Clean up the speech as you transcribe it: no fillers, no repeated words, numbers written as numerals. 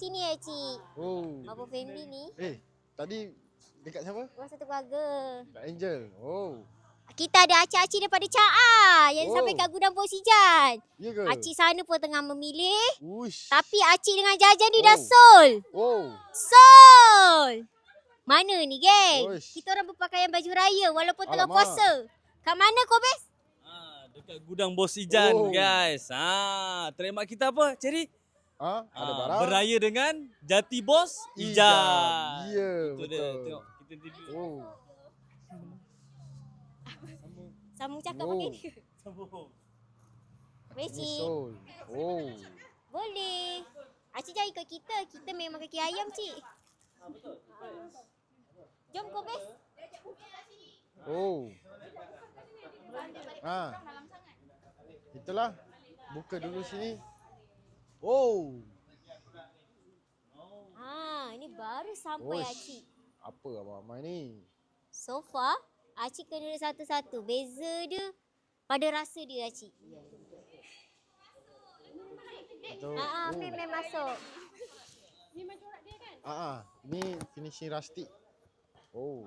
sini Cik. Oh. Bapa family ni. Tadi dekat siapa? Orang satu keluarga. Kak Angel. Oh. Kita ada acik-acik daripada Caa yang sampai kat gudang Bos Ijan. Ya ke? Acik sana pun tengah memilih. Uish. Tapi acik dengan Jajan ni dah sold. Oh. Sold. Mana ni geng? Uish. Kita orang berpakaian baju raya walaupun tengah Alamak. puasa. Kat mana Kobes? Dekat gudang Bos Ijan Oh. guys. Trademark kita apa, Cherry? Ada barang. Beraya dengan Jati Bos Ijan. Ya, Itu dia. betul. Tengok kita TV. Oh. Sambung cakap Oh. pakai dia. Sambung. Boleh Ni Cik? soul. Oh. Boleh. Acik jangan ikut kita. Kita memang kaki ayam Cik. Jom Kobes. Oh. Itulah. Buka dulu sini. Oh. Ini baru sampai Uish. Acik. Apa abang-abang ni? So far, Acik kena satu-satu. Beza dia pada rasa dia Acik. Atau Mem masuk. ni finishing rustic. Oh.